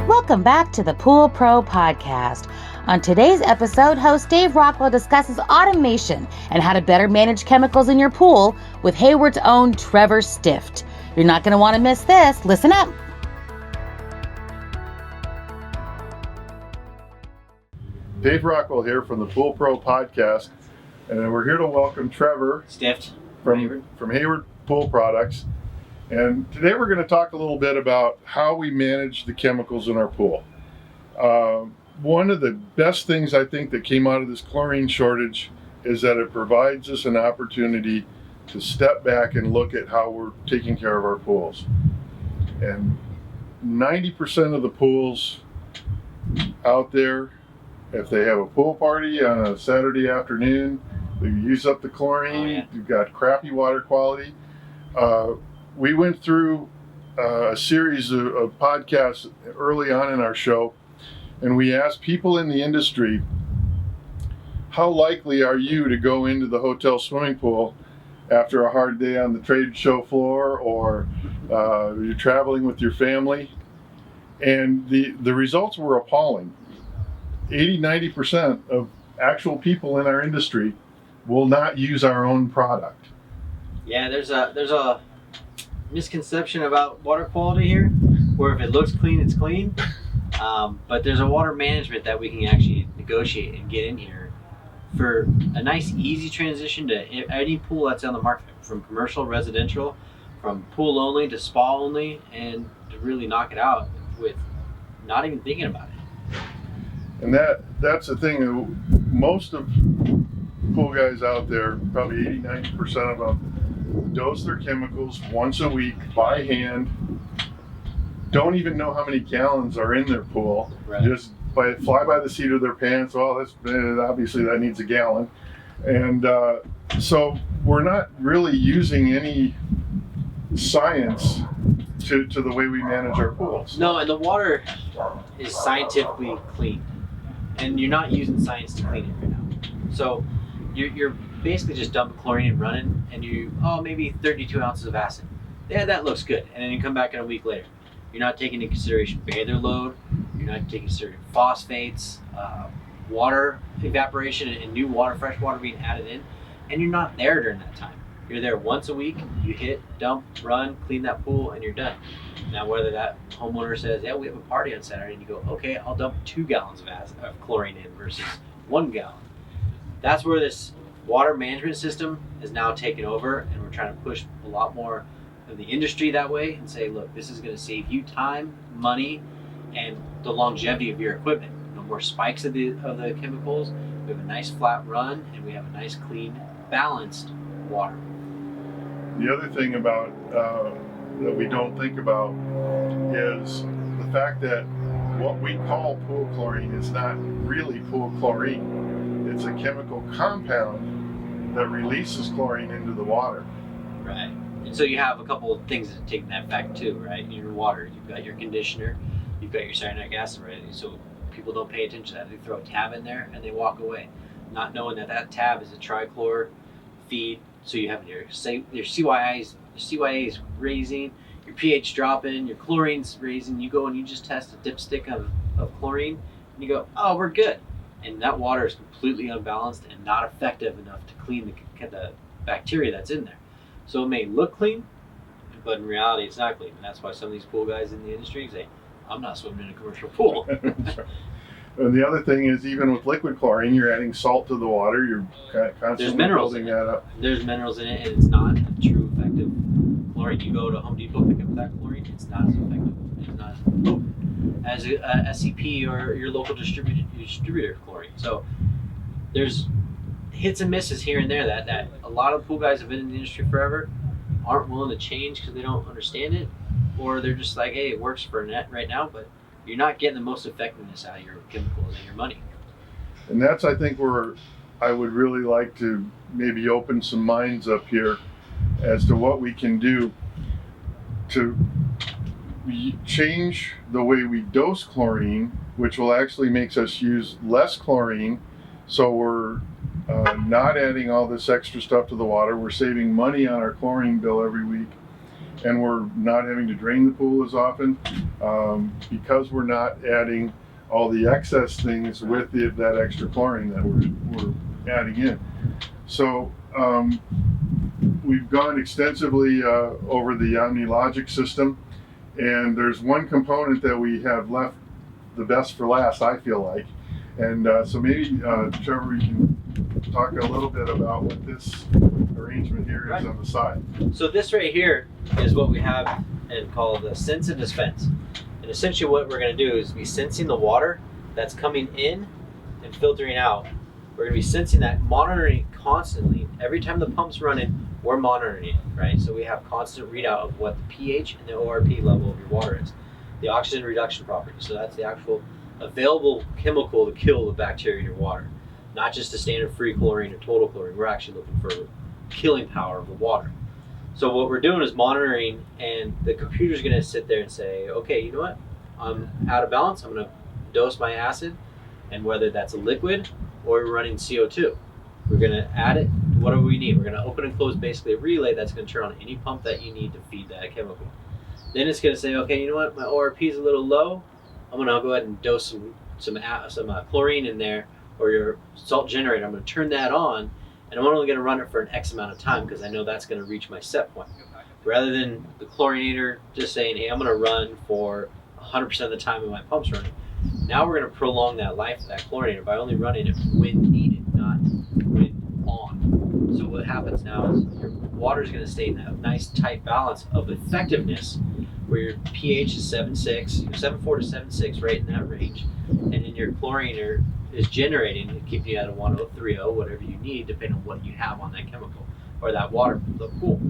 Welcome back to the Pool Pro Podcast. On today's episode, host Dave Rockwell discusses automation and how to better manage chemicals in your pool with Hayward's own Trevor Stift. You're not going to want to miss this. Listen up. Dave Rockwell here from the Pool Pro Podcast, and we're here to welcome Trevor Stift from Hayward Pool Products. And today we're going to talk a little bit about how we manage the chemicals in our pool. One of the best things I think that came out of this chlorine shortage is that it provides us an opportunity to step back and look at how we're taking care of our pools. And 90% of the pools out there, if they have a pool party on a Saturday afternoon, they use up the chlorine. You've got crappy water quality. We went through a series of podcasts early on in our show, and we asked people in the industry, how likely are you to go into the hotel swimming pool after a hard day on the trade show floor, or you're traveling with your family? And the results were appalling. 80-90% of actual people in our industry will not use our own product. Yeah, there's a misconception about water quality here, where if it looks clean, it's clean. But there's a water management that we can actually negotiate and get in here for a nice, easy transition to any pool that's on the market, from commercial, residential, from pool only to spa only, and to really knock it out with not even thinking about it. And that's the thing. Most of pool guys out there, probably 80-90% of them, dose their chemicals once a week by hand, don't even know how many gallons are in their pool. Right. Just fly by the seat of their pants. Well, that's obviously that needs a gallon. And so we're not really using any science to the way we manage our pools. No, and the water is scientifically clean, and you're not using science to clean it right now. So you're basically just dumping chlorine and running, and maybe 32 ounces of acid. Yeah, that looks good. And then you come back in a week later. You're not taking into consideration bather load. You're not taking consideration phosphates, water evaporation, and new water, fresh water being added in. And you're not there during that time. You're there once a week. You hit, dump, run, clean that pool, and you're done. Now, whether that homeowner says, yeah, we have a party on Saturday, and you go, okay, I'll dump 2 gallons of chlorine in versus 1 gallon. That's where this water management system is now taken over, and we're trying to push a lot more of the industry that way and say, look, this is going to save you time, money, and the longevity of your equipment. No more spikes of the chemicals. We have a nice flat run, and we have a nice, clean, balanced water. The other thing about that we don't think about is the fact that what we call pool chlorine is not really pool chlorine. It's a chemical compound that releases chlorine into the water. Right. And so you have a couple of things that take that back too, right? In your water, you've got your conditioner, you've got your cyanuric acid, right? So people don't pay attention to that. They throw a tab in there and they walk away, not knowing that tab is a trichlor feed. So you have your CYA is raising, your pH dropping, your chlorine's raising. You go and you just test a dipstick of chlorine, and you go, oh, we're good. And that water is completely unbalanced and not effective enough to clean the bacteria that's in there. So it may look clean, but in reality it's not clean. And that's why some of these pool guys in the industry say, I'm not swimming in a commercial pool. And the other thing is, even with liquid chlorine, you're adding salt to the water. You're constantly building that up. There's minerals in it, and it's not a true effective chlorine. You go to Home Depot, pick up that chlorine, it's not as effective. It's not as potent as a SCP or your local distributor of chlorine. So there's hits and misses here and there that a lot of pool guys have been in the industry forever aren't willing to change because they don't understand it, or they're just like, hey, it works for net right now, but you're not getting the most effectiveness out of your chemicals and your money. And that's, I think, where I would really like to maybe open some minds up here as to what we can do to change the way we dose chlorine, which will actually makes us use less chlorine, so we're not adding all this extra stuff to the water. We're saving money on our chlorine bill every week, and we're not having to drain the pool as often because we're not adding all the excess things with that extra chlorine that we're adding in. So we've gone extensively over the OmniLogic system, and there's one component that we have left the best for last, I feel like. And so maybe, Trevor, you can talk a little bit about what this arrangement here is on the side. So this right here is what we have and called the sense and dispense. And essentially what we're going to do is be sensing the water that's coming in and filtering out. We're going to be sensing that, monitoring it constantly. Every time the pump's running, we're monitoring it, right? So we have constant readout of what the pH and the ORP level of your water is. The oxygen reduction property. So that's the actual available chemical to kill the bacteria in your water. Not just the standard free chlorine or total chlorine. We're actually looking for killing power of the water. So what we're doing is monitoring, and the computer's going to sit there and say, okay, you know what? I'm out of balance. I'm going to dose my acid, and whether that's a liquid or we're running CO2, we're going to add it, whatever we need. We're going to open and close basically a relay that's going to turn on any pump that you need to feed that chemical. Then it's going to say, okay, you know what? My ORP is a little low. I'm going to go ahead and dose some chlorine in there, or your salt generator. I'm going to turn that on, and I'm only going to run it for an X amount of time because I know that's going to reach my set point. Rather than the chlorinator just saying, hey, I'm going to run for 100% of the time when my pump's running. Now we're going to prolong that life of that chlorinator by only running it when needed, not when on. So what happens now is your water is going to stay in that nice tight balance of effectiveness where your pH is 7.6, 7.4 to 7.6, right in that range. And then your chlorinator is generating to keep you at a 1.030, whatever you need, depending on what you have on that chemical or that water, the pool.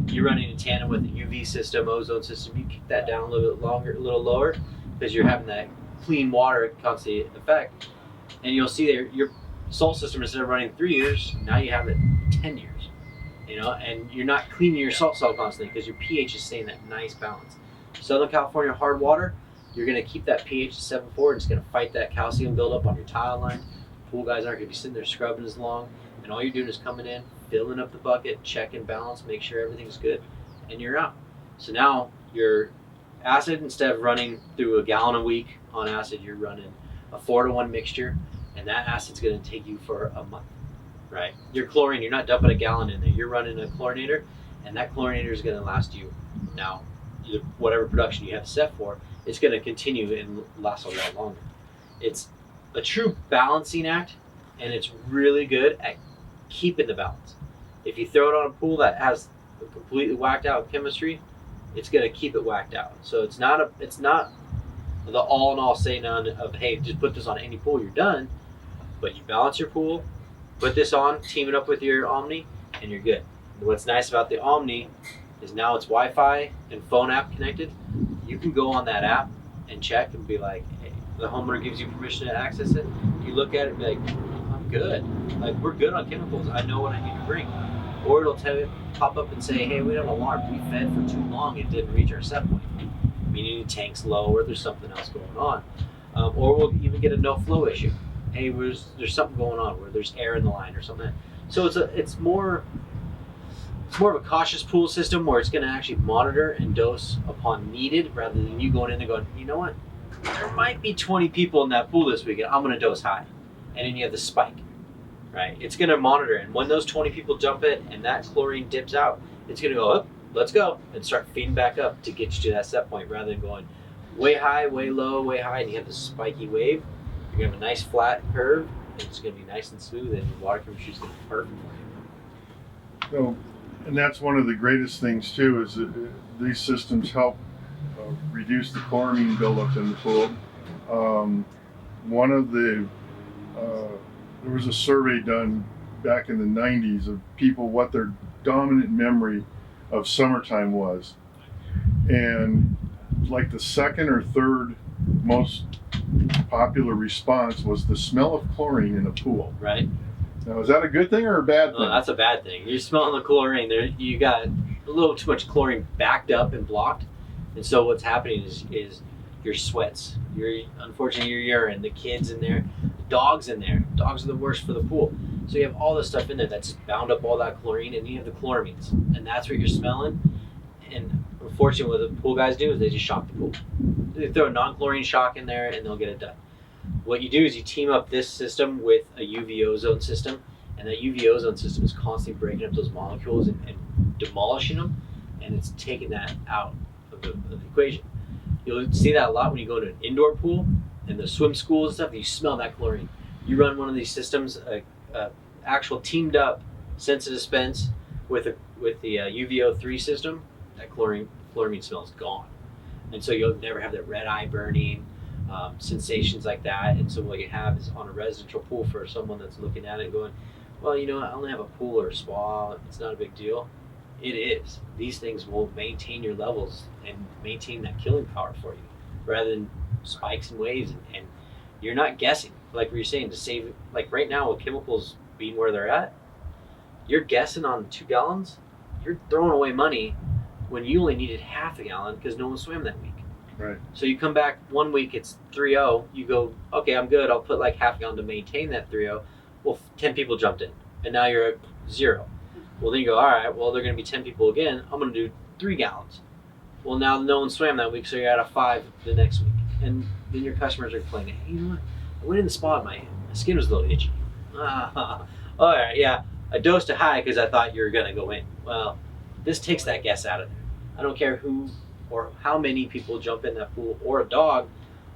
You're running in tandem with the UV system, ozone system. You keep that down a little bit longer, a little lower, because you're having that clean water constant effect. And you'll see that your salt system, instead of running 3 years, now you have it 10 years. And you're not cleaning your salt cell constantly because your pH is staying that nice balance. Southern California hard water, you're going to keep that pH at 7.4, and it's going to fight that calcium buildup on your tile line. Pool guys aren't going to be sitting there scrubbing as long, and all you're doing is coming in, filling up the bucket, checking balance, make sure everything's good, and you're out. So now your acid, instead of running through a gallon a week on acid, you're running a 4-to-1 mixture, and that acid's going to take you for a month, right? Your chlorine, you're not dumping a gallon in there. You're running a chlorinator, and that chlorinator is going to last you now. Whatever production you have set for, it's going to continue and last a lot longer. It's a true balancing act, and it's really good at keeping the balance. If you throw it on a pool that has a completely whacked out chemistry, it's going to keep it whacked out. So it's not the all in all say none of, hey, just put this on any pool, you're done. But you balance your pool, put this on, team it up with your Omni, and you're good. And what's nice about the Omni is now it's Wi-Fi and phone app connected. You can go on that app and check and be like, hey, the homeowner gives you permission to access it. You look at it and be like, I'm good. Like, we're good on chemicals. I know what I need to bring. Or it'll pop up and say, hey, we have an alarm. We fed for too long. It didn't reach our set point. Meaning the tank's low or there's something else going on. Or we'll even get a no flow issue. Hey, there's something going on where there's air in the line or something. So it's more of a cautious pool system where it's going to actually monitor and dose upon needed rather than you going in and going, you know what, there might be 20 people in that pool this weekend, I'm going to dose high. And then you have the spike, right? It's going to monitor, and when those 20 people jump in and that chlorine dips out, it's going to go up, let's go, and start feeding back up to get you to that set point rather than going way high, way low, way high, and you have this spiky wave. You're going to have a nice flat curve, and it's going to be nice and smooth, and your water chemistry is going to be perfect for you. So, and that's one of the greatest things too, is that these systems help reduce the chlorine buildup in the pool. There was a survey done back in the 90s of people what their dominant memory of summertime was. And like the second or third most popular response was the smell of chlorine in a pool. Right. Now, is that a good thing or a bad thing? No, that's a bad thing. You're smelling the chlorine. You got a little too much chlorine backed up and blocked. And so what's happening is your sweats, unfortunately your urine, the kids in there, the dogs in there. Dogs are the worst for the pool. So you have all this stuff in there that's bound up all that chlorine, and you have the chloramines, and that's what you're smelling. And unfortunately, what the pool guys do is they just shock the pool. They throw a non-chlorine shock in there, and they'll get it done. What you do is you team up this system with a UV ozone system, and that UV ozone system is constantly breaking up those molecules and demolishing them, and it's taking that out of the equation. You'll see that a lot when you go to an indoor pool and the swim schools and stuff. You smell that chlorine. You run one of these systems, actual teamed up sense dispense with the UVO3 system, that chloramine smell is gone, and so you'll never have that red eye burning, sensations like that. And so what you have is on a residential pool, for someone that's looking at it and going, well, you know, I only have a pool or a spa, it's not a big deal. It is. These things will maintain your levels and maintain that killing power for you, rather than spikes and waves, and you're not guessing. Like we were saying, to save, like right now with chemicals being where they're at, you're guessing on 2 gallons, you're throwing away money when you only needed half a gallon because no one swam that week. Right. So you come back one week, it's 3.0, you go, okay, I'm good, I'll put like half a gallon to maintain that 3.0. Well, 10 people jumped in, and now you're at 0. Well, then you go, all right, well, they're going to be 10 people again, I'm going to do 3 gallons. Well, now no one swam that week, so you're at a 5 the next week. And then your customers are complaining, hey, you know what, I went in the spa, my skin was a little itchy. All right, yeah, I dosed it high because I thought you were going to go in. Well, this takes that guess out of there. I don't care who or how many people jump in that pool or a dog,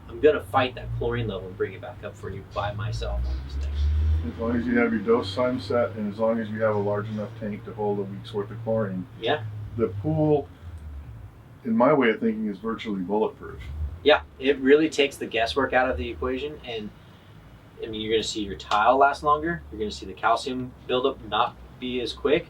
I'm going to fight that chlorine level and bring it back up for you by myself on this thing. As long as you have your dose time set, and as long as you have a large enough tank to hold a week's worth of chlorine, yeah, the pool, in my way of thinking, is virtually bulletproof. Yeah, it really takes the guesswork out of the equation, and I mean, you're going to see your tile last longer. You're going to see the calcium buildup not be as quick.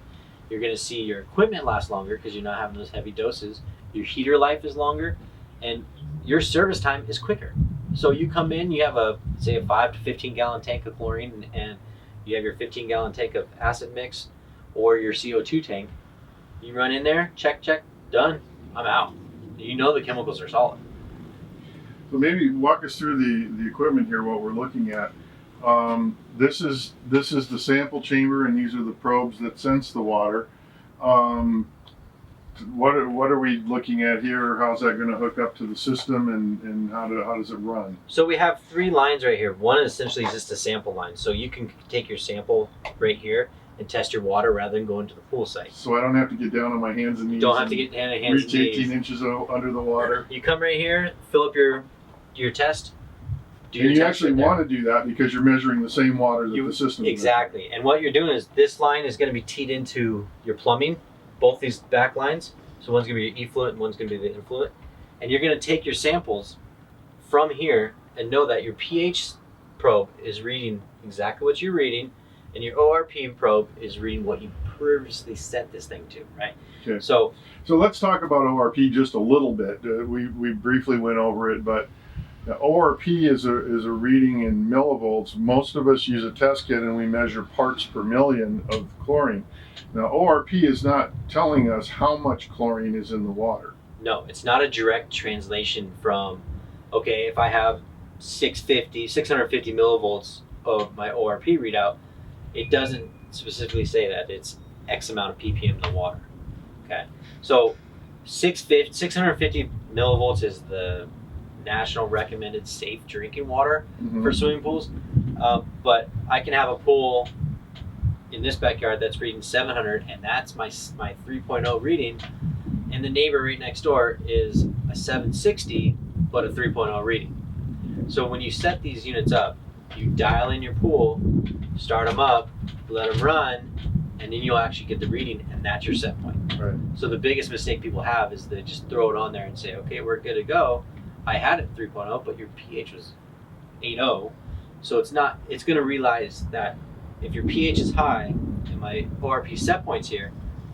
You're going to see your equipment last longer because you're not having those heavy doses. Your heater life is longer, and your service time is quicker. So you come in, you have say a 5 to 15 gallon tank of chlorine, and you have your 15 gallon tank of acid mix or your CO2 tank. You run in there, check, done, I'm out. You know the chemicals are solid. So maybe walk us through the equipment here, what we're looking at. This is the sample chamber, and these are the probes that sense the water. What are we looking at here? How's that going to hook up to the system, and how does it run? So we have 3 lines right here. One is essentially just a sample line. So you can take your sample right here and test your water rather than going to the pool site. So I don't have to get down on my hands and knees. Don't have to get down on hands and knees. Reach 18 inches under the water. You come right here, fill up your test. And you actually want to do that because you're measuring the same water that the system is. Exactly. And what you're doing is this line is going to be teed into your plumbing, both these back lines. So one's going to be your effluent and one's going to be the influent. And you're going to take your samples from here and know that your pH probe is reading exactly what you're reading, and your ORP probe is reading what you previously set this thing to, right? Okay. So let's talk about ORP just a little bit. We briefly went over it, but ORP is a reading in millivolts. Most of us use a test kit and we measure parts per million of chlorine. Now, ORP is not telling us how much chlorine is in the water. No, it's not a direct translation from, okay, if I have 650 millivolts of my ORP readout, it doesn't specifically say that it's X amount of ppm in the water. Okay, so 650 millivolts is the national recommended safe drinking water for swimming pools. But I can have a pool in this backyard that's reading 700, and that's my 3.0 reading, and the neighbor right next door is a 760 but a 3.0 reading. So when you set these units up, you dial in your pool, start them up, let them run, and then you'll actually get the reading, and that's your set point. Right. So the biggest mistake people have is they just throw it on there and say, okay, we're good to go. I had it 3.0, but your pH was 8.0. So it's going to realize that if your pH is high and my ORP set point's here,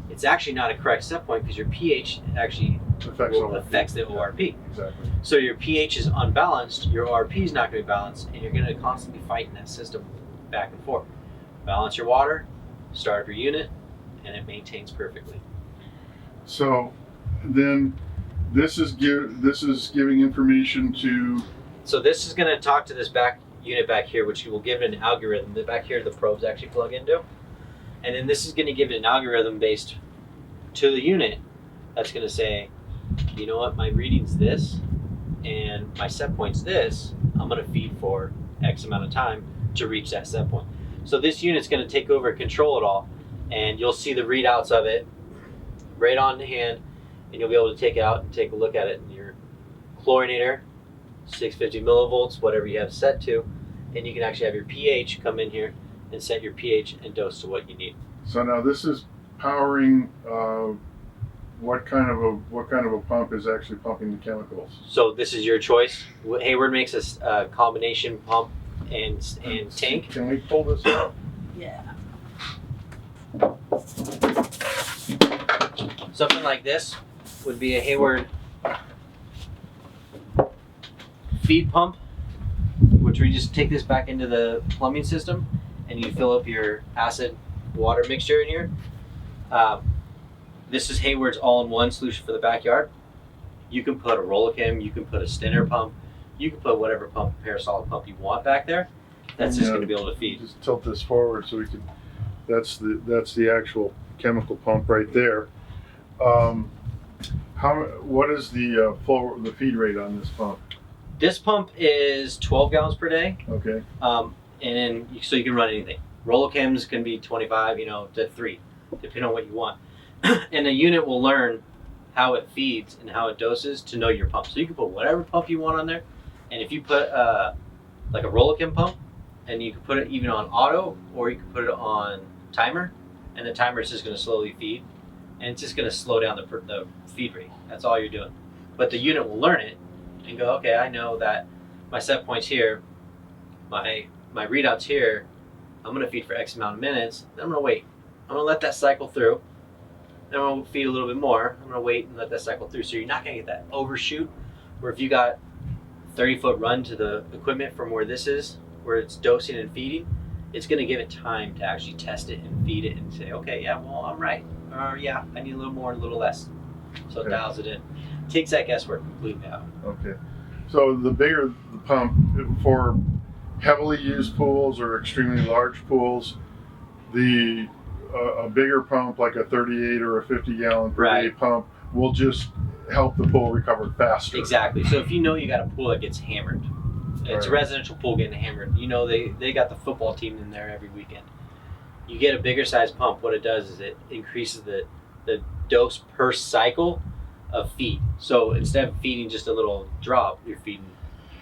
it's actually not a correct set point because your pH actually affects the ORP. Exactly. So your pH is unbalanced, your ORP is not going to be balanced, and you're going to constantly fight in that system back and forth. Balance your water, start up your unit, and it maintains perfectly. So then this is giving information to. So this is going to talk to this back unit back here, which will give it an algorithm. The back here, the probes actually plug into. And then this is going to give it an algorithm based to the unit that's going to say, you know what, my reading's this, and my set point's this. I'm going to feed for X amount of time to reach that set point. So this unit's going to take over and control it all, and you'll see the readouts of it right on hand, and you'll be able to take it out and take a look at it in your chlorinator, 650 millivolts, whatever you have set to, and you can actually have your pH come in here and set your pH and dose to what you need. So now this is powering what kind of a pump is actually pumping the chemicals? So this is your choice. Hayward makes a combination pump and tank. Can we pull this out? Yeah. Something like this would be a Hayward feed pump, which we just take this back into the plumbing system and you fill up your acid water mixture in here. This is Hayward's all-in-one solution for the backyard. You can put a Rollicam, you can put a Stinner pump, you can put whatever pump, parasolic pump you want back there. That's just going to be able to feed. Just tilt this forward so we can. That's the actual chemical pump right there. What is the feed rate on this pump? This pump is 12 gallons per day. Okay. And then so you can run anything. Rollocams can be 25, to 3, depending on what you want. And the unit will learn how it feeds and how it doses to know your pump. So you can put whatever pump you want on there. And if you put like a Rollocam pump, and you can put it even on auto, or you can put it on timer, and the timer is just going to slowly feed, and it's just going to slow down the feed rate. That's all you're doing. But the unit will learn it and go, okay, I know that my set point's here, my readout's here, I'm going to feed for X amount of minutes, then I'm going to wait. I'm going to let that cycle through, then I'm going to feed a little bit more, I'm going to wait and let that cycle through. So you're not going to get that overshoot, where if you got 30-foot run to the equipment from where this is, where it's dosing and feeding, it's going to give it time to actually test it and feed it and say, okay, yeah, well, I'm right. Or yeah, I need a little more, a little less. So it dials it in. Takes that guesswork completely out. Okay. So the bigger the pump, for heavily used pools or extremely large pools, a bigger pump like a 38 or a 50 gallon per day pump will just help the pool recover faster. Exactly. So if you know you got a pool that gets hammered, it's a residential pool getting hammered, they got the football team in there every weekend. You get a bigger size pump, what it does is it increases the dose per cycle of feed. So instead of feeding just a little drop, you're feeding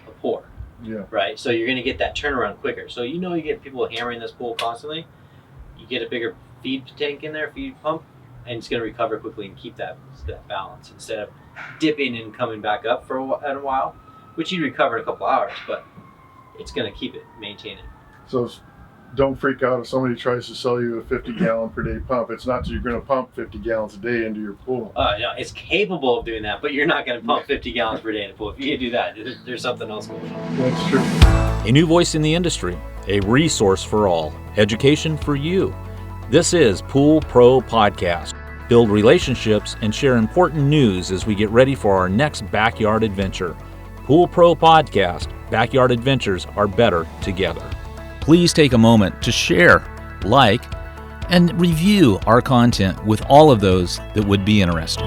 a pour. Yeah. Right? So you're going to get that turnaround quicker. So you get people hammering this pool constantly. You get a bigger feed tank in there, feed pump, and it's going to recover quickly and keep that balance instead of dipping and coming back up for a while, which you'd recover in a couple hours, but it's going to keep it, maintain it. So don't freak out if somebody tries to sell you a 50 gallon per day pump. It's not that you're going to pump 50 gallons a day into your pool. No, it's capable of doing that, but you're not going to pump 50 gallons per day in the pool. If you do that, there's something else going on. That's true. A new voice in the industry, a resource for all, education for you. This is Pool Pro Podcast. Build relationships and share important news as we get ready for our next backyard adventure. Pool Pro Podcast. Backyard adventures are better together. Please take a moment to share, like, and review our content with all of those that would be interested.